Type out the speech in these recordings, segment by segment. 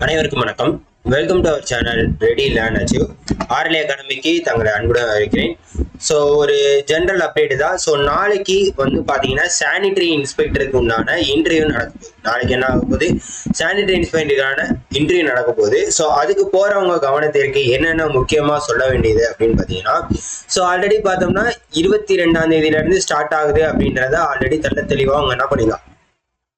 அனைவருக்கும் வணக்கம். Welcome to our channel ready learn achieve. RLA அகாடமிக்கு தங்களை அன்புடன் இருக்கிறேன். ஸோ ஒரு ஜென்ரல் அப்டேட் தான். ஸோ நாளைக்கு வந்து பார்த்தீங்கன்னா சானிட்டரி இன்ஸ்பெக்டருக்கு உண்டான இன்டர்வியூ நடக்க போகுது. நாளைக்கு என்ன ஆக போகுது? சானிட்டரி இன்ஸ்பெக்டருக்கான இன்டர்வியூ நடக்க போகுது. ஸோ அதுக்கு போகிறவங்க கவனத்திற்கு என்னென்ன முக்கியமாக சொல்ல வேண்டியது அப்படின்னு பார்த்தீங்கன்னா, ஸோ ஆல்ரெடி பார்த்தோம்னா 22ஆம் தேதியிலேருந்து ஸ்டார்ட் ஆகுது அப்படின்றத ஆல்ரெடி தெளிவாக அவங்க என்ன பண்ணிக்கலாம்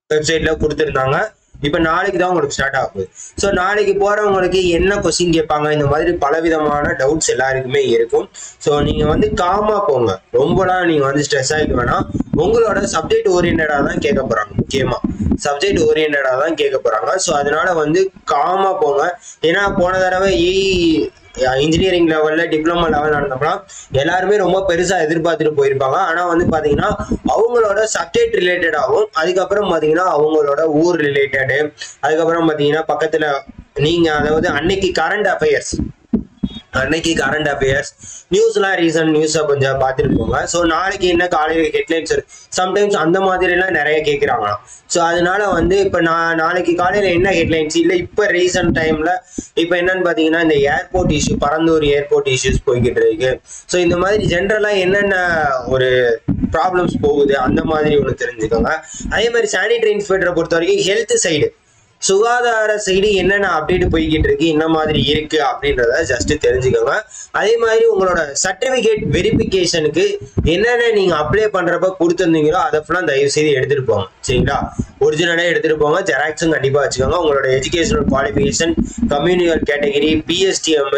வெப்சைட்ல கொடுத்துருந்தாங்க. இப்ப நாளைக்கு தான் உங்களுக்கு ஸ்டார்ட் ஆகுது. ஸோ நாளைக்கு போறவங்களுக்கு என்ன கொஸ்டின் கேட்பாங்க, இந்த மாதிரி பலவிதமான டவுட்ஸ் எல்லாருக்குமே இருக்கும். ஸோ நீங்க வந்து காமா போங்க, ரொம்பலாம் நீங்க வந்து ஸ்ட்ரெஸ் ஆகிக்க வேணாம். உங்களோட சப்ஜெக்ட் ஓரியன்டா தான் கேட்க போறாங்க. முக்கியமா சப்ஜெக்ட் ஓரியன்டா தான் கேட்க போறாங்க. ஸோ அதனால வந்து காமா போங்க. ஏன்னா போன தடவை இன்ஜினியரிங் லெவல்ல டிப்ளமோ லெவல் நடந்தப்போ எல்லாருமே ரொம்ப பெருசா எதிர்பார்த்துட்டு போயிருப்பாங்க. ஆனா வந்து பாத்தீங்கன்னா அவங்களோட சப்ஜெக்ட் ரிலேட்டடாகவும், அதுக்கப்புறம் பாத்தீங்கன்னா அவங்களோட ஊர் ரிலேட்டடு, அதுக்கப்புறம் பாத்தீங்கன்னா பக்கத்துல நீங்க அதாவது அன்னைக்கு கரண்ட் அஃபேர்ஸ் நியூஸ்லாம் ரீசன்ட் நியூஸை கொஞ்சம் பார்த்துட்டு போங்க. ஸோ நாளைக்கு என்ன காலையில் ஹெட்லைன்ஸ் சம்டைம்ஸ் அந்த மாதிரிலாம் நிறைய கேட்குறாங்களாம். ஸோ அதனால வந்து இப்போ நாளைக்கு காலையில் என்ன ஹெட்லைன்ஸ் இல்லை, இப்போ ரீசன்ட் டைமில் இப்போ என்னன்னு பார்த்தீங்கன்னா இந்த airport issue, Parandur airport issues போய்கிட்டு இருக்கு. ஸோ இந்த மாதிரி ஜென்ரலாக என்னென்ன ஒரு ப்ராப்ளம்ஸ் போகுது அந்த மாதிரி ஒன்று தெரிஞ்சுக்கோங்க. அதே மாதிரி சானிட்டரி இன்ஸ்பெக்டரை பொறுத்த வரைக்கும் ஹெல்த் சைடு, சுகாதார சைடு என்னென்ன அப்டேட் போய்கிட்டு இருக்கு, என்ன மாதிரி இருக்கு அப்படின்றத ஜஸ்ட் தெரிஞ்சுக்கோங்க. அதே மாதிரி உங்களோட சர்டிபிகேட் வெரிஃபிகேஷனுக்கு என்னென்ன நீங்க அப்ளை பண்றப்ப கொடுத்துருந்தீங்களோ அதை ஃபுல்லா தயவு செய்து எடுத்துட்டு போங்க. சரிங்களா? ஒரிஜினலே எடுத்துட்டு போங்க. ஜெராக்ஸும் கண்டிப்பா வச்சுக்கோங்க. உங்களோட educational qualification, communal category, PSTM,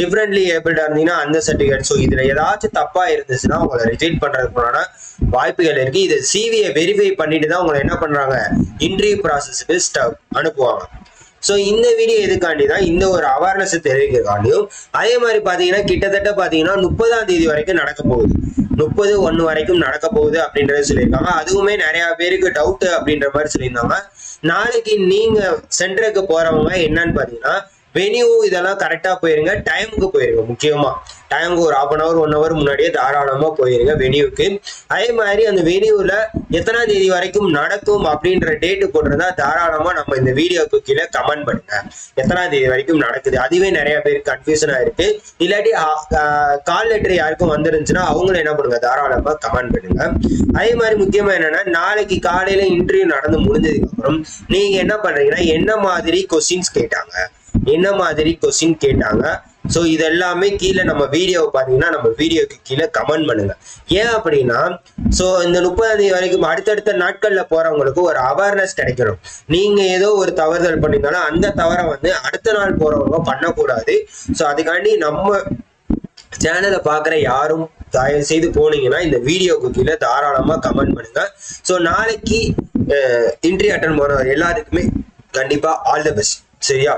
differently ஏபிள்டா இருந்தீங்கன்னா அந்த சர்டிபிகேட். ஸோ இதுல ஏதாச்சும் தப்பா இருந்துச்சுன்னா உங்களை ரிஜெக்ட் பண்றதுக்கான வாய்ப்புகள் இருக்கு. இதை சிவியை வெரிஃபை பண்ணிட்டு தான் உங்களை என்ன பண்றாங்க, இன்டர்வியூ ப்ராசஸ்க்கு அனுப்புவாங்க. ஸோ இந்த வீடியோ எதுக்காண்டி தான், இந்த ஒரு அவேர்னஸ் தெரிவிக்கிறதுக்காண்டியும். அதே மாதிரி பார்த்தீங்கன்னா கிட்டத்தட்ட பார்த்தீங்கன்னா 30ஆம் தேதி வரைக்கும் நடக்க போகுது, 30/1 வரைக்கும் நடக்க போகுது அப்படின்றத சொல்லியிருக்காங்க. அதுவுமே நிறைய பேருக்கு டவுட் அப்படின்ற மாதிரி சொல்லியிருந்தாங்க. நாளைக்கு நீங்க சென்டருக்கு போறவங்க என்னன்னு பார்த்தீங்கன்னா வெனியூ இதெல்லாம் கரெக்டா போயிருங்க, டைமுக்கு போயிருங்க. முக்கியமா டைமுக்கு ஒரு 1/2 hour 1 hour முன்னாடியே தாராளமா போயிருங்க வெனியூக்கு. அதே மாதிரி அந்த வெனியூல எத்தனாம் தேதி வரைக்கும் நடக்கும் அப்படின்ற டேட்டு போட்டிருந்தா தாராளமா நம்ம இந்த வீடியோக்கு கீழே கமெண்ட் பண்ணுங்க. எத்தனாம் தேதி வரைக்கும் நடக்குது, அதுவே நிறைய பேருக்கு கன்ஃபியூஷன் ஆயிருக்கு. இல்லாட்டி கால் லெட்டர் யாருக்கும் வந்துருந்துச்சுன்னா அவங்களும் என்ன பண்ணுங்க, தாராளமா கமெண்ட் பண்ணுங்க. அதே மாதிரி முக்கியமா என்னன்னா நாளைக்கு காலையில இன்டர்வியூ நடந்து முடிஞ்சதுக்கு அப்புறம் நீங்க என்ன பண்றீங்கன்னா என்ன மாதிரி கொஸ்டின்ஸ் கேட்டாங்க, ஸோ இது எல்லாமே கீழே நம்ம வீடியோவை பார்த்தீங்கன்னா நம்ம வீடியோக்கு கீழே கமெண்ட் பண்ணுங்க. ஏன் அப்படின்னா ஸோ இந்த 30ஆம் தேதி வரைக்கும் அடுத்தடுத்த நாட்களில் போறவங்களுக்கு ஒரு அவேர்னஸ் கிடைக்கணும். நீங்க ஏதோ ஒரு தவறுதல் பண்ணியிருந்தாலும் அந்த தவறை வந்து அடுத்த நாள் போறவங்க பண்ணக்கூடாது. ஸோ அதுக்காண்டி நம்ம சேனலை பார்க்குற யாரும் தயவு செய்து போனீங்கன்னா இந்த வீடியோக்கு கீழே தாராளமா கமெண்ட் பண்ணுங்க. ஸோ நாளைக்கு இன்டர்வியூ அட்டன் போனவர் எல்லாருக்குமே கண்டிப்பா ஆல் தி பெஸ்ட். சரியா?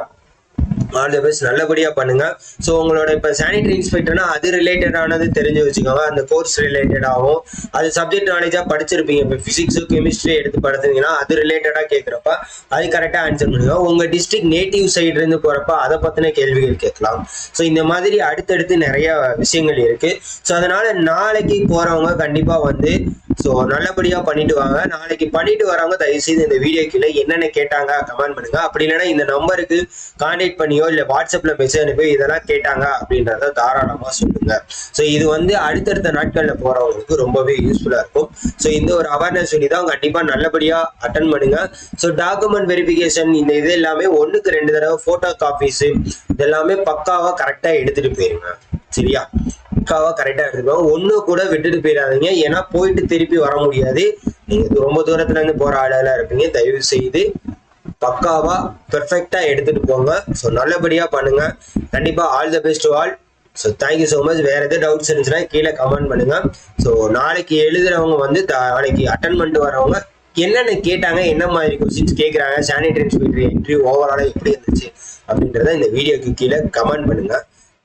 ஆல் தி பெஸ்ட், நல்லபடியா பண்ணுங்க. ஸோ உங்களோட இப்போ சானிட்டரி இன்ஸ்பெக்டர்னா அது ரிலேட்டடானது தெரிஞ்சு வச்சுக்கோங்க. அந்த கோர்ஸ் ரிலேட்டடாகவும் அது சப்ஜெக்ட் நாலேஜா படிச்சிருப்பீங்க. இப்போ பிசிக்ஸோ கெமிஸ்ட்ரி எடுத்து படிச்சீங்கன்னா அது ரிலேட்டடா கேட்குறப்ப அது கரெக்டாக ஆன்சர் பண்ணுங்க. உங்க டிஸ்ட்ரிக்ட் நேட்டிவ் சைடு இருந்து போறப்ப அதை பத்தின கேள்விகள் கேட்கலாம். ஸோ இந்த மாதிரி அடுத்தடுத்து நிறைய விஷயங்கள் இருக்கு. ஸோ அதனால நாளைக்கு போறவங்க கண்டிப்பா வந்து ஸோ நல்லபடியா பண்ணிட்டு வாங்க. நாளைக்கு பண்ணிட்டு வரவங்க தயவு செய்து இந்த வீடியோ கீழே என்னென்ன கேட்டாங்க கமெண்ட் பண்ணுங்க. அப்படி இல்லைன்னா இந்த நம்பருக்கு கான்டாக்ட் பண்ணியோ இல்லை வாட்ஸ்அப்ல மெசேஜ் அனுப்பி இதெல்லாம் கேட்டாங்க அப்படின்றத தாராளமா சொல்லுங்க. ஸோ இது வந்து அடுத்தடுத்த நாட்கள்ல போறவங்களுக்கு ரொம்பவே யூஸ்ஃபுல்லா இருக்கும். ஸோ இந்த ஒரு அவேர்னஸ் சொல்லி தான் கண்டிப்பா நல்லபடியா அட்டன் பண்ணுங்க. ஸோ டாக்குமெண்ட் வெரிஃபிகேஷன் இந்த இது எல்லாமே 1க்கு 2 தடவை போட்டோ காப்பீஸ் இதெல்லாமே பக்காவா கரெக்டா எடுத்துட்டு போயிருங்க. சரியா? பக்காவா கரெக்டா எடுத்துக்கோங்க. ஒண்ணு கூட விட்டுட்டு போயிடாதீங்க. ஏன்னா போயிட்டு திருப்பி வர முடியாது. நீங்க ரொம்ப தூரத்துல இருந்து போற ஆளெல்லாம் இருப்பீங்க. தயவு செய்து பக்காவா பெர்ஃபெக்டா எடுத்துட்டு போங்க. ஸோ நல்லபடியா பண்ணுங்க. கண்டிப்பா all the best to all. So thank you so much. வேற எதாவது டவுட்ஸ் இருந்துச்சுன்னா கீழே கமெண்ட் பண்ணுங்க. ஸோ நாளைக்கு எழுதுறவங்க வந்து நாளைக்கு அட்டன் பண்ணிட்டு வரவங்க என்னென்ன கேட்டாங்க, என்ன மாதிரி கொஸ்டின்ஸ் கேட்குறாங்க, சானிட்டரி இன்ஸ்பெக்டர் இன்டர்வியூ ஓவராலாக எப்படி இருந்துச்சு அப்படின்றத இந்த வீடியோக்கு கீழே கமெண்ட் பண்ணுங்க.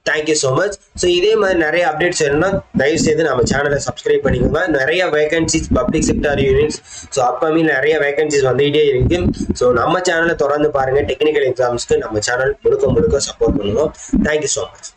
Thank you so much. ஸோ இதே மாதிரி நிறைய அப்டேட்ஸ் வேணும்னா தயவு செய்து நம்ம சேனலை சப்ஸ்கிரைப் பண்ணிக்கோங்க. நிறைய vacancies public sector units so upcoming நிறைய வேகன்சிஸ் வந்துகிட்டே இருக்கு. ஸோ நம்ம சேனலை தொடர்ந்து பாருங்க. டெக்னிக்கல் எக்ஸாம்ஸ்க்கு நம்ம சேனல் முழுக்க சப்போர்ட் பண்ணுவோம். Thank you so much.